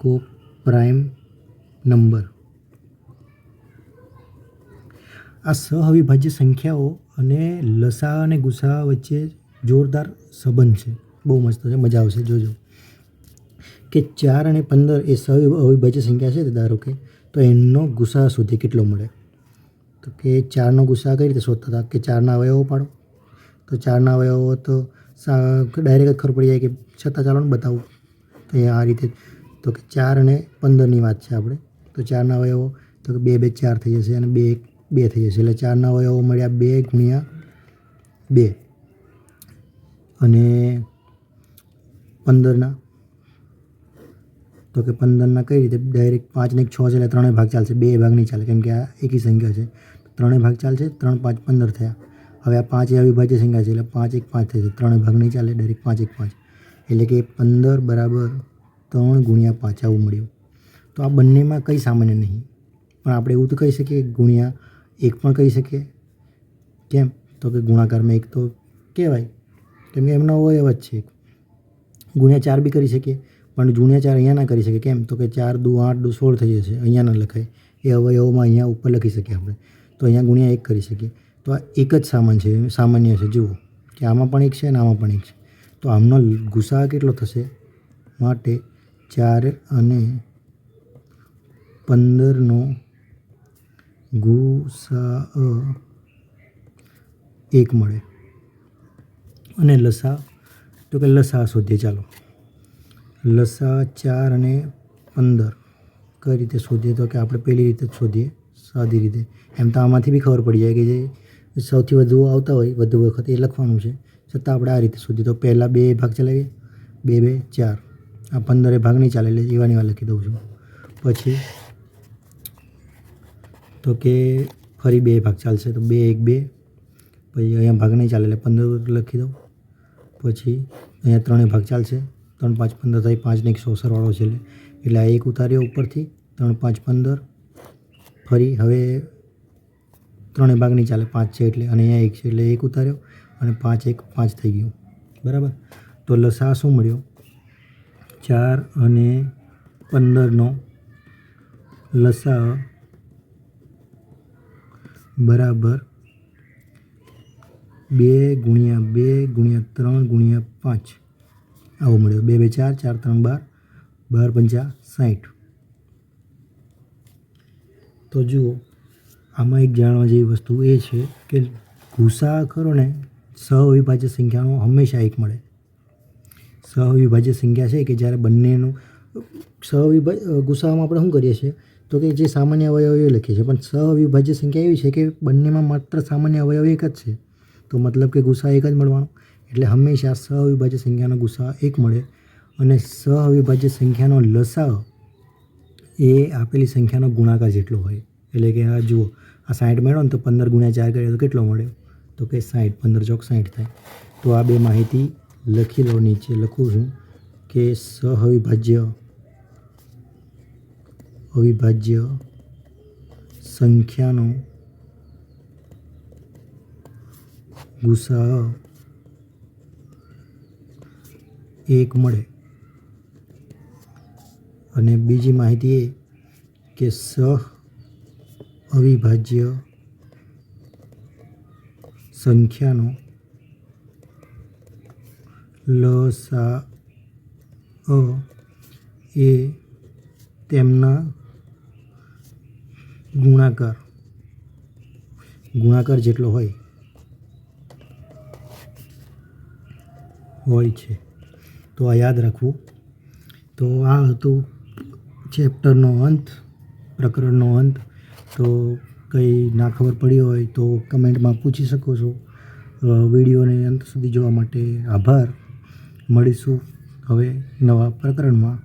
કોપ્રાઇમ નંબર. આ સહઅવિભાજ્ય સંખ્યાઓ અને લસા અને ગુસા વચ્ચે જોરદાર સંબંધ છે. બહુ મસ્ત છે, મજા આવશે જોજો. કે 4 અને 15 એ સહઅવિભાજ્ય સંખ્યા છે, ધારો કે, તો એનો ગુસા શોધીએ કેટલો મળે. તો કે 4નો ગુસા કઈ રીતે શોધતા હતા કે 4ના અવયવો પાડો. તો 4ના અવયવો તો ડાયરેક્ટ જ ખબર પડી જાય કે, છતાં ચાલો ને બતાવું. તો એ આ રીતે તો કે 4 અને 15ની વાત છે આપણે. તો 4ના અવયવો તો કે 2 2 4 થઈ જશે, અને 2 1 2 થઈ જશે. એટલે 4ના અવયવો મળ્યા 2 ગુણ્યા 2. અને 15ના તો કે 15ના કઈ રીતે? ડાયરેક્ટ 5 ને 1 6 છે, એટલે 3 ભાગ ચાલશે, 2 ભાગ નહીં ચાલે, કેમ કે આ એકી સંખ્યા છે. 3 ભાગ ચાલશે, 3 5 15 થયા. હવે આ 5 એ અવિભાજ્ય સંખ્યા છે, એટલે 5 1 5 થશે, 3 ભાગ નહીં ચાલે, ડાયરેક્ટ 5 1 5. એટલે કે 15 બરાબર 3 ગુણ્યા 5 આવું મળ્યું. તો આ બંનેમાં કંઈ સામાન્ય નહીં, પણ આપણે એવું તો કહી શકીએ ગુણ્યા 1 પણ કહી શકીએ. કેમ? તો કે ગુણાકારમાં 1 તો કહેવાય, કેમ કે એમનો અવયવ જ છે. ગુણ્યા 4 બી કરી શકીએ, પણ ગુણ્યા 4 અહીંયા ના કરી શકીએ. કેમ? તો કે 4 દુ 8 દુ 16 થઈ જશે, અહીંયા ના લખાય. એ અવયવોમાં અહીંયા ઉપર લખી શકીએ આપણે. તો અહીંયા ગુણ્યા 1 કરી શકીએ. તો આ એક જ સામાન્ય છે. જુઓ કે આમાં પણ 1 છે અને આમાં પણ 1 છે. તો આમનો ગુસા કેટલો થશે? માટે 4 અને 15નો ગુસા 1 મળે. અને લસા તો કે લસા શોધીએ. ચાલો, લસા 4 અને 15 કઈ રીતે શોધીએ? તો કે આપણે પેલી રીતે જ શોધીએ, સાદી રીતે. એમ તો આમાંથી બી ખબર પડી જાય કે જે સૌથી વધુ આવતા હોય વધુ વખત એ લખવાનું છે, છતાં આપણે આ રીતે શોધીએ. તો પહેલાં 2 ભાગ ચલાવીએ, 2 2 4. આ 15 ભાગ નહીં ચાલે, એટલે એવાની વાર લખી દઉં છું. પછી તો કે ફરી 2 ભાગ ચાલશે, તો 2 1 2. પછી અહીંયા ભાગ નહીં ચાલે, એટલે 15 લખી દઉં. પછી અહીંયા 3 ભાગ ચાલશે, 3 5 15 થાય, 5 ને 1 16 સરવાળો છે, એટલે આ 1 ઉતાર્યો ઉપરથી, 3 5 15. ફરી હવે 3 ભાગ નહીં ચાલે, 5 છે એટલે, અને અહીંયા 1 છે એટલે 1 ઉતાર્યો, અને 5 1 5 થઈ ગયું. બરાબર. તો લસા શું મળ્યો? 4 અને 15નો લસા બરાબર 2 ગુણ્યા 2 ગુણ્યા 3 ગુણ્યા 5 આવો મળ્યો. 2 2 4 4 3 12, 12 પંચા 60. તો જુઓ, આમાં એક જાણવા જેવી વસ્તુ એ છે કે ગુસા ખરો ને સહઅવિભાજ્ય સંખ્યાનો હંમેશા 1 મળે. સહઅવિભાજ્ય સંખ્યા છે કે જ્યારે બંનેનું ગુસામાં આપણે શું કરીએ છીએ? તો કે જે સામાન્ય અવયવ એ લખીએ છીએ, પણ સહઅવિભાજ્ય સંખ્યા એવી છે કે બંનેમાં માત્ર સામાન્ય અવયવ એક જ છે. તો મતલબ કે ગુસા 1 જ મળવાનો. એટલે હંમેશા સહઅવિભાજ્ય સંખ્યાનો ગુસા 1 મળે. અને સહઅવિભાજ્ય સંખ્યાનો લસા એ આપેલી સંખ્યાનો ગુણાકાર જેટલો હોય. એટલે કે આ જુઓ, આ 60 મળ્યો ને, તો 15 ગુણ્યા 4 કરીએ તો કેટલો મળ્યો? તો કે 60. 15 ચોક 60 થાય. તો આ બે માહિતી લખી લો. નીચે લખું છું કે સહઅવિભાજ્ય સંખ્યાનો ગુસા 1 મળે. અને બીજી માહિતી એ કે સહ અવિભાજ્ય સંખ્યાનો લસા એ તેમના ગુણાકાર જેટલો હોય છે. તો આ યાદ રાખવું. તો આ હતું ચેપ્ટરનો અંત, પ્રકરણનો અંત. તો કંઈ ના ખબર પડી હોય તો કમેન્ટમાં પૂછી શકો છો. વિડીયોને અંત સુધી જોવા માટે આભાર. મળીશું હવે નવા પ્રકરણમાં.